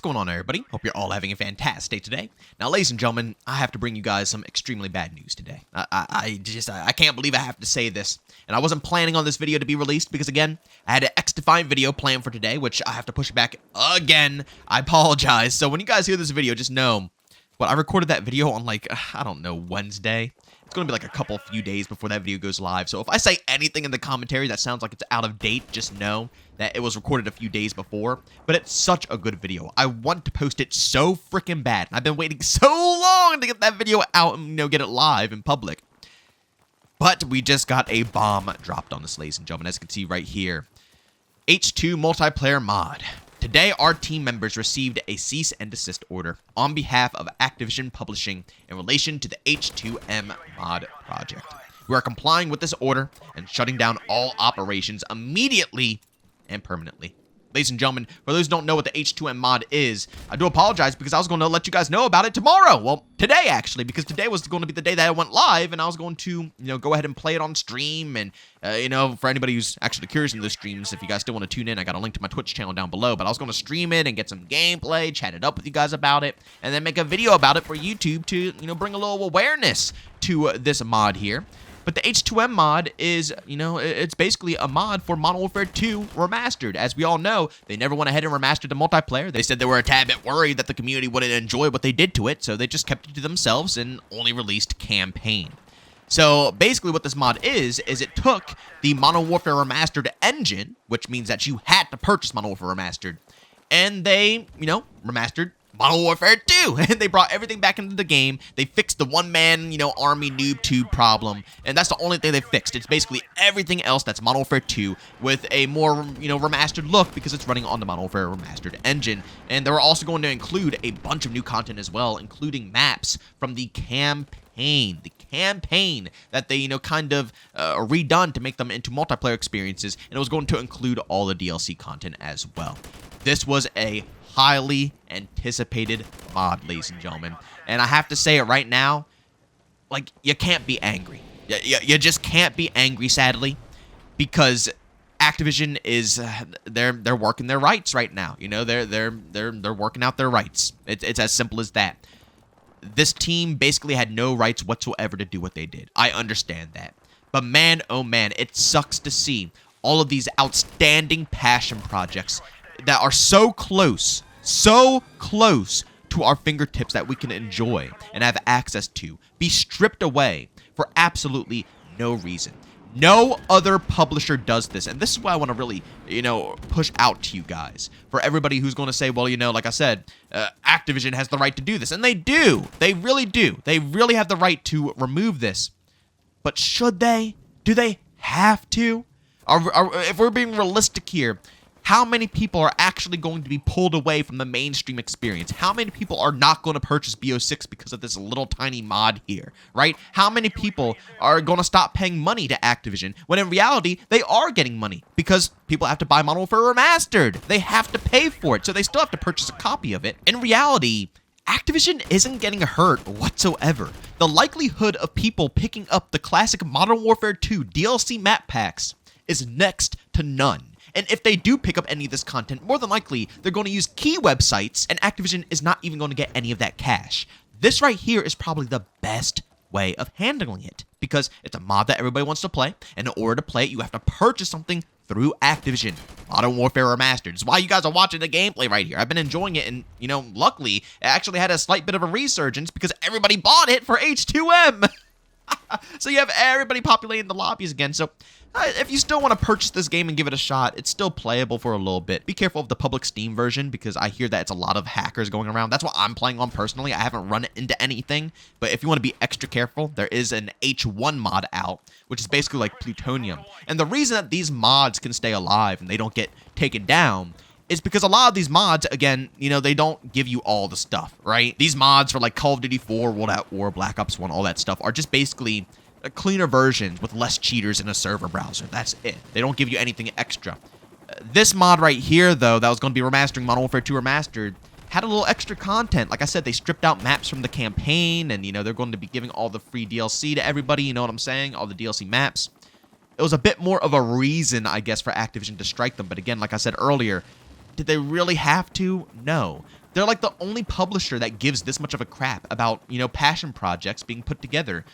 going on, everybody? Hope you're all having a fantastic day today. Now, ladies and gentlemen, I have to bring you guys some extremely bad news today. I can't believe I have to say this. And I wasn't planning on this video to be released because, again, I had an X-Defiant video planned for today, which I have to push back again. I apologize. So when you guys hear this video, just know, I recorded that video on, I don't know, Wednesday. It's going to be a few days before that video goes live. So if I say anything in the commentary that sounds like it's out of date, just know that it was recorded a few days before. But it's such a good video. I want to post it so freaking bad. I've been waiting so long to get that video out and, get it live in public. But we just got a bomb dropped on this, ladies and gentlemen, as you can see right here. H2 multiplayer mod. Today, our team members received a cease and desist order on behalf of Activision Publishing in relation to the H2M mod project. We are complying with this order and shutting down all operations immediately and permanently. Ladies and gentlemen, for those who don't know what the H2M mod is, I do apologize because I was going to let you guys know about it tomorrow. Well, today, actually, because today was going to be the day that it went live, and I was going to, go ahead and play it on stream. And, for anybody who's actually curious in those streams, if you guys still want to tune in, I got a link to my Twitch channel down below. But I was going to stream it and get some gameplay, chat it up with you guys about it, and then make a video about it for YouTube to, bring a little awareness to this mod here. But the H2M mod is, it's basically a mod for Modern Warfare 2 Remastered. As we all know, they never went ahead and remastered the multiplayer. They said they were a tad bit worried that the community wouldn't enjoy what they did to it, so they just kept it to themselves and only released campaign. So basically what this mod is it took the Modern Warfare Remastered engine, which means that you had to purchase Modern Warfare Remastered, and they, remastered Modern Warfare 2, and they brought everything back into the game. They fixed the one-man, army noob tube problem, and that's the only thing they fixed. It's basically everything else that's Modern Warfare 2 with a more, remastered look because it's running on the Modern Warfare Remastered engine. And they were also going to include a bunch of new content as well, including maps from the campaign. The campaign that they, kind of redone to make them into multiplayer experiences, and it was going to include all the DLC content as well. This was a highly anticipated mod, ladies and gentlemen. And I have to say it right now, you can't be angry. You just can't be angry, sadly, because Activision is they're working their rights right now. They're working out their rights. It's as simple as that. This team basically had no rights whatsoever to do what they did. I understand that. But man, oh man, it sucks to see all of these outstanding passion projects that are so close to our fingertips that we can enjoy and have access to be stripped away for absolutely no reason. No other publisher does this, and this is why I want to really, push out to you guys. For everybody who's going to say, well, like I said, Activision has the right to do this, and they do. They really do. They really have the right to remove this. But should they? Do they have to? If we're being realistic here, how many people are actually going to be pulled away from the mainstream experience? How many people are not going to purchase BO6 because of this little tiny mod here, right? How many people are going to stop paying money to Activision when in reality, they are getting money because people have to buy Modern Warfare Remastered. They have to pay for it, so they still have to purchase a copy of it. In reality, Activision isn't getting hurt whatsoever. The likelihood of people picking up the classic Modern Warfare 2 DLC map packs is next to none. And if they do pick up any of this content, more than likely, they're going to use key websites, and Activision is not even going to get any of that cash. This right here is probably the best way of handling it, because it's a mod that everybody wants to play, and in order to play it, you have to purchase something through Activision. Modern Warfare Remastered. It's why you guys are watching the gameplay right here. I've been enjoying it, and, luckily, it actually had a slight bit of a resurgence because everybody bought it for H2M. So you have everybody populating the lobbies again. So if you still want to purchase this game and give it a shot, it's still playable for a little bit. Be careful of the public Steam version because I hear that it's a lot of hackers going around. That's what I'm playing on personally. I haven't run it into anything. But if you want to be extra careful, there is an H1 mod out, which is basically like plutonium. And the reason that these mods can stay alive and they don't get taken down is because a lot of these mods, again, they don't give you all the stuff, right? These mods for Call of Duty 4, World at War, Black Ops 1, all that stuff are just basically cleaner versions with less cheaters in a server browser. That's it. They don't give you anything extra. This mod right here, though, that was going to be remastering Modern Warfare 2 Remastered, had a little extra content. Like I said, they stripped out maps from the campaign, and, they're going to be giving all the free DLC to everybody, you know what I'm saying? All the DLC maps. It was a bit more of a reason, I guess, for Activision to strike them. But again, like I said earlier, did they really have to? No. They're like the only publisher that gives this much of a crap about, passion projects being put together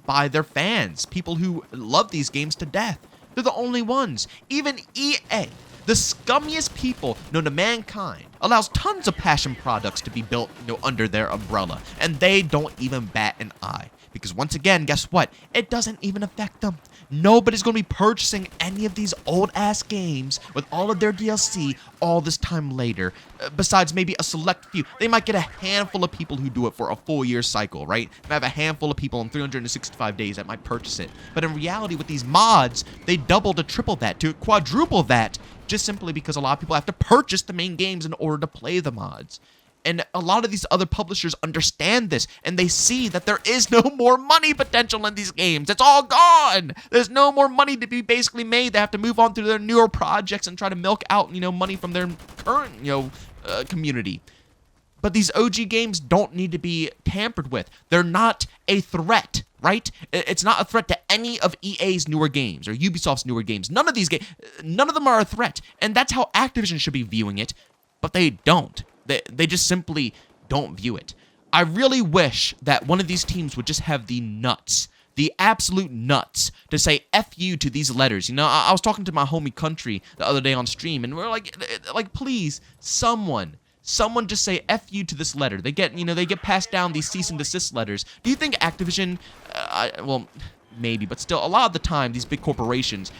by their fans, people who love these games to death. They're the only ones. Even EA, the scummiest people known to mankind, allows tons of passion products to be built, under their umbrella, and they don't even bat an eye. Because once again, guess what? It doesn't even affect them. Nobody's going to be purchasing any of these old-ass games with all of their DLC all this time later, besides maybe a select few. They might get a handful of people who do it for a full year cycle, right? They have a handful of people in 365 days that might purchase it. But in reality, with these mods, they double to triple that, to quadruple that, just simply because a lot of people have to purchase the main games in order to play the mods. And a lot of these other publishers understand this, and they see that there is no more money potential in these games. It's all gone. There's no more money to be basically made. They have to move on to their newer projects and try to milk out, money from their current, community. But these OG games don't need to be tampered with. They're not a threat, right? It's not a threat to any of EA's newer games or Ubisoft's newer games. None of these games, none of them are a threat. And that's how Activision should be viewing it, but they don't. They just simply don't view it. I really wish that one of these teams would just have the nuts, the absolute nuts, to say F you to these letters. I was talking to my homie Country the other day on stream, and we're like, please, someone just say F you to this letter. They get passed down these cease and desist letters. Do you think Activision, well, maybe, but still, a lot of the time, these big corporations,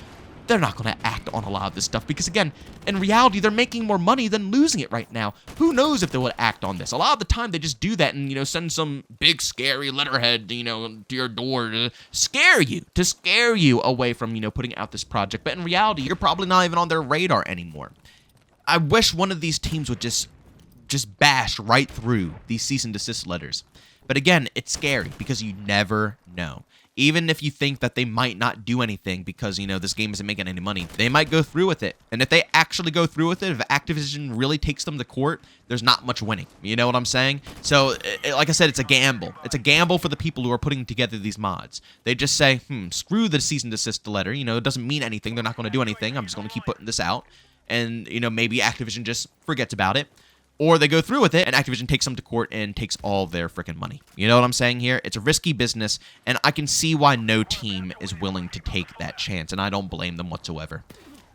they're not going to act on a lot of this stuff because, again, in reality, they're making more money than losing it right now. Who knows if they would act on this? A lot of the time, they just do that and, send some big, scary letterhead, to your door to scare you away from, putting out this project. But in reality, you're probably not even on their radar anymore. I wish one of these teams would just bash right through these cease and desist letters. But again, it's scary because you never know. Even if you think that they might not do anything because, this game isn't making any money, they might go through with it. And if they actually go through with it, if Activision really takes them to court, there's not much winning. You know what I'm saying? So, like I said, it's a gamble. It's a gamble for the people who are putting together these mods. They just say, screw the cease and desist letter. It doesn't mean anything. They're not going to do anything. I'm just going to keep putting this out. And, maybe Activision just forgets about it. Or they go through with it, and Activision takes them to court and takes all their freaking money. You know what I'm saying here? It's a risky business, and I can see why no team is willing to take that chance, and I don't blame them whatsoever.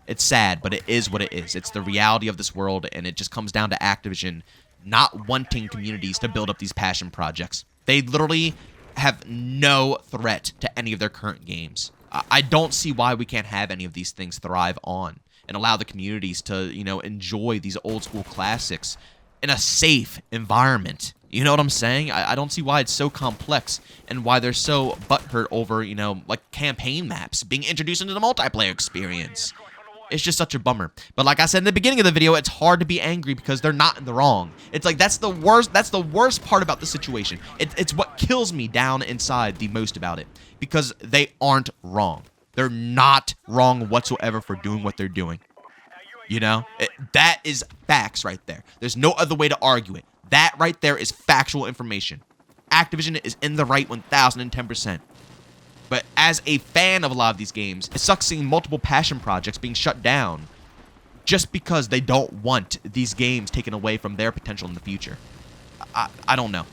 It's sad, but it is what it is. It's the reality of this world, and it just comes down to Activision not wanting communities to build up these passion projects. They literally have no threat to any of their current games. I don't see why we can't have any of these things thrive on and allow the communities to, enjoy these old school classics in a safe environment. You know what I'm saying? I don't see why it's so complex and why they're so butthurt over, campaign maps being introduced into the multiplayer experience. It's just such a bummer. But like I said in the beginning of the video, it's hard to be angry because they're not in the wrong. It's like, that's the worst part about the situation. It's what kills me down inside the most about it, because they aren't wrong. They're not wrong whatsoever for doing what they're doing. That is facts right there. There's no other way to argue it. That right there is factual information. Activision is in the right 1010%. But as a fan of a lot of these games, it sucks seeing multiple passion projects being shut down just because they don't want these games taken away from their potential in the future. I don't know.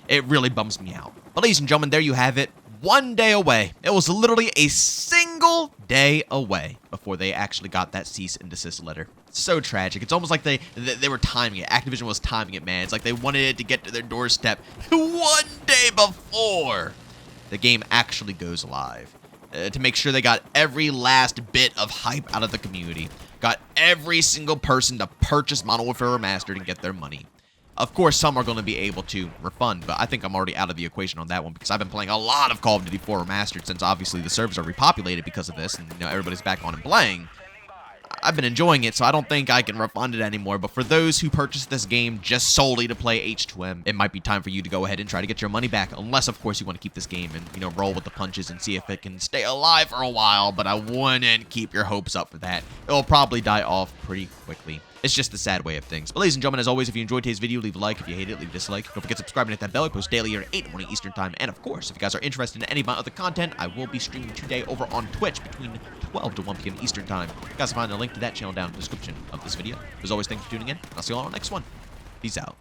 It really bums me out. But ladies and gentlemen, there you have it. 1 day away. It was literally a single day away before they actually got that cease and desist letter. So tragic. It's almost like they were timing it. Activision was timing it, man. It's like they wanted it to get to their doorstep 1 day before the game actually goes live. To make sure they got every last bit of hype out of the community. Got every single person to purchase Modern Warfare Remastered and get their money. Of course, some are going to be able to refund, but I think I'm already out of the equation on that one because I've been playing a lot of Call of Duty 4 Remastered since obviously the servers are repopulated because of this, and everybody's back on and playing. I've been enjoying it, so I don't think I can refund it anymore, but for those who purchased this game just solely to play H2M, it might be time for you to go ahead and try to get your money back, unless, of course, you want to keep this game and, roll with the punches and see if it can stay alive for a while, but I wouldn't keep your hopes up for that. It'll probably die off pretty quickly. It's just the sad way of things. But ladies and gentlemen, as always, if you enjoyed today's video, leave a like. If you hate it, leave a dislike. Don't forget to subscribe and hit that bell. I post daily here at 8 in the morning Eastern Time. And of course, if you guys are interested in any of my other content, I will be streaming today over on Twitch between 12 to 1 p.m. Eastern Time. You guys can find a link to that channel down in the description of this video. As always, thanks for tuning in. I'll see you all on the next one. Peace out.